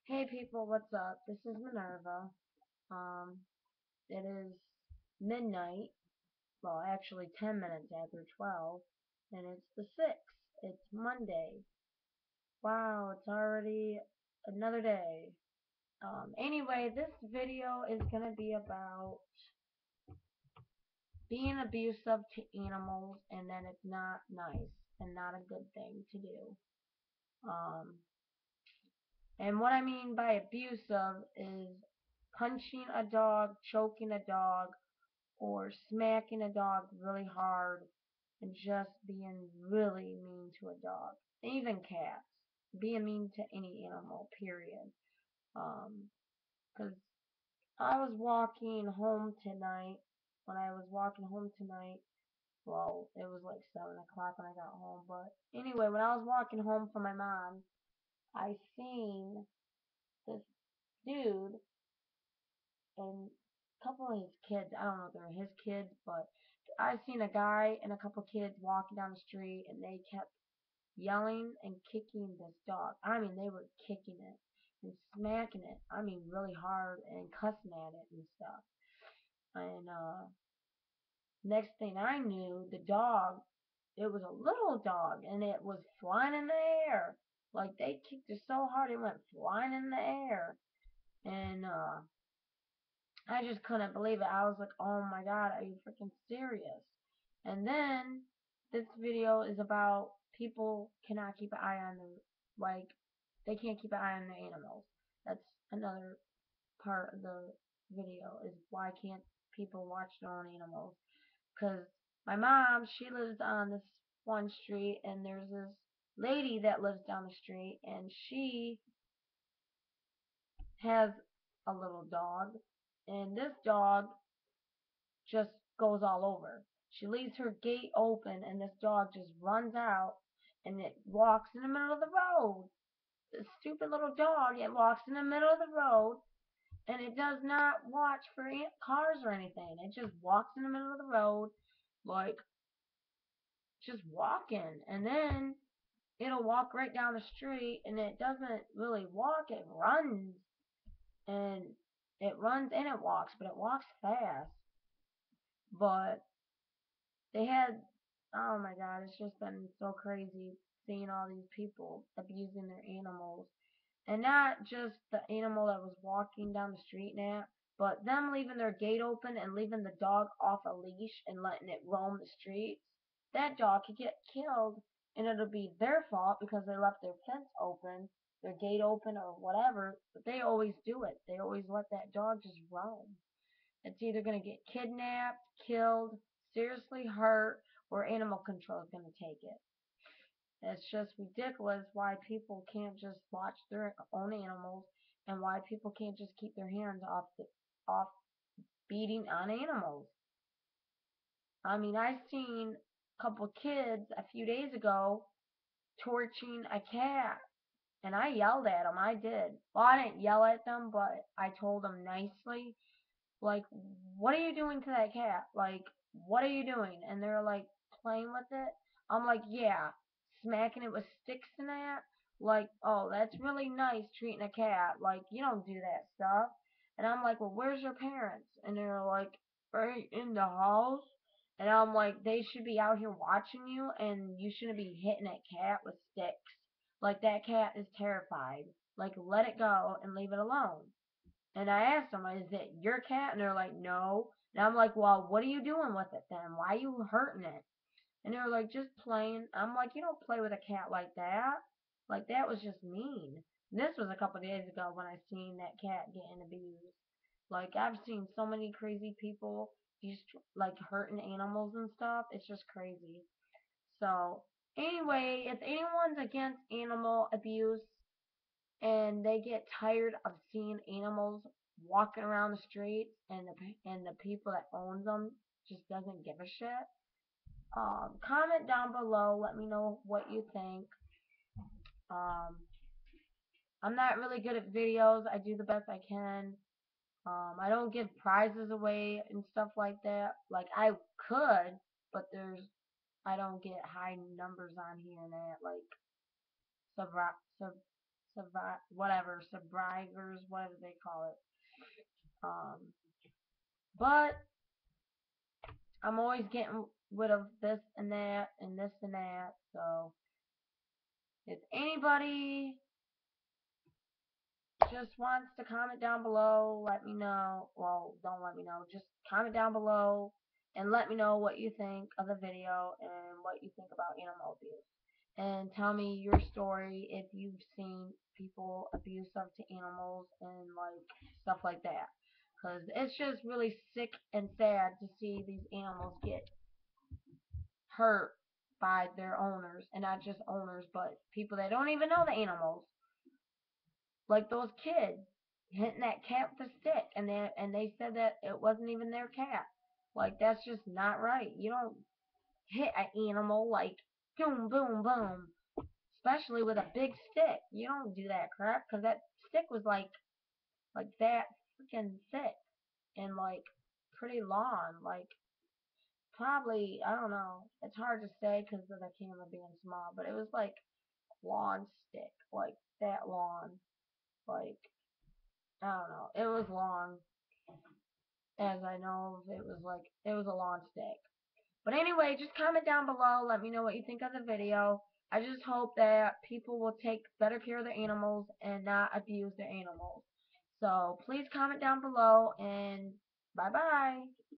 Hey people, what's up? This is Minerva. It is midnight, well actually 10 minutes after 12, and it's the 6th. It's Monday. Wow, it's already another day. Anyway, this video is gonna be about being abusive to animals and that it's not nice and not a good thing to do. Um, and what I mean by abusive is punching a dog, choking a dog, or smacking a dog really hard and just being really mean to a dog. Even cats. Being mean to any animal, period. Because I was walking home tonight. When I was walking home tonight, well, it was like 7 o'clock when I got home. But anyway, when I was walking home from my mom, I seen this dude and a couple of his kids. I don't know if they're his kids, but I seen a guy and a couple of kids walking down the street, and they kept yelling and kicking this dog. I mean, they were kicking it and smacking it. I mean, really hard and cussing at it and stuff. And next thing I knew, the dog, it was a little dog, and it was flying in the air. Like they kicked it so hard, it went flying in the air. And I just couldn't believe it. I was like, oh my god, are you freaking serious? And then this video is about people cannot keep an eye on their, like, they can't keep an eye on their animals. That's another part of the video, is why can't people watch their own animals. Because my mom, she lives on this one street, and there's this lady that lives down the street, and she has a little dog, and this dog just goes all over. She leaves her gate open, and this dog just runs out, and it walks in the middle of the road. The stupid little dog, it walks in the middle of the road, and it does not watch for cars or anything. It just walks in the middle of the road, like, just walking. And then it'll walk right down the street, and it doesn't really walk, it runs. And it runs and it walks, but it walks fast. But they had, oh my god, it's just been so crazy seeing all these people abusing their animals. And not just the animal that was walking down the street now, but them leaving their gate open and leaving the dog off a leash and letting it roam the streets. That dog could get killed, and it'll be their fault because they left their fence open, their gate open, or whatever. But they always do it. They always let that dog just roam. It's either going to get kidnapped, killed, seriously hurt, or animal control is going to take it. It's just ridiculous why people can't just watch their own animals, and why people can't just keep their hands off beating on animals. I mean, I seen a couple kids a few days ago torching a cat, and I yelled at them. I did. Well, I didn't yell at them, but I told them nicely, like, what are you doing to that cat? Like, what are you doing? And they're like playing with it. I'm like, yeah, smacking it with sticks and that. Like, oh, that's really nice treating a cat. Like, you don't do that stuff. And I'm like, well, where's your parents? And they're like, right in the house. And I'm like, they should be out here watching you, and you shouldn't be hitting that cat with sticks. Like, that cat is terrified. Like, let it go and leave it alone. And I asked them, is it your cat? And they're like, no. And I'm like, well, what are you doing with it then? Why are you hurting it? And they were like, just playing. I'm like, you don't play with a cat like that. Like, that was just mean. And this was a couple of days ago when I seen that cat getting abused. Like, I've seen so many crazy people just, like, hurting animals and stuff. It's just crazy. So, anyway, if anyone's against animal abuse, and they get tired of seeing animals walking around the streets, and the people that owns them just doesn't give a shit. Comment down below. Let me know what you think. Um, I'm not really good at videos. I do the best I can. I don't give prizes away and stuff like that. Like I could, but I don't get high numbers on here and that. Like sub, sub whatever, survivors, whatever they call it. But I'm always getting rid of this and that and this and that. So if anybody just wants to comment down below, let me know. Well, don't let me know. Just comment down below and let me know what you think of the video and what you think about animal abuse. And tell me your story if you've seen people abusive to animals and like stuff like that. Because it's just really sick and sad to see these animals get hurt by their owners, and not just owners, but people that don't even know the animals. Like those kids hitting that cat with a stick, and they said that it wasn't even their cat. Like that's just not right. You don't hit an animal like boom, boom, boom, especially with a big stick. You don't do that crap because that stick was like that freaking thick and like pretty long. Like probably I don't know. It's hard to say because of the camera being small, but it was like long stick, like that long. Like I don't know. It was long, as I know it was a long stick. But anyway, just comment down below. Let me know what you think of the video. I just hope that people will take better care of their animals and not abuse their animals. So please comment down below and bye bye.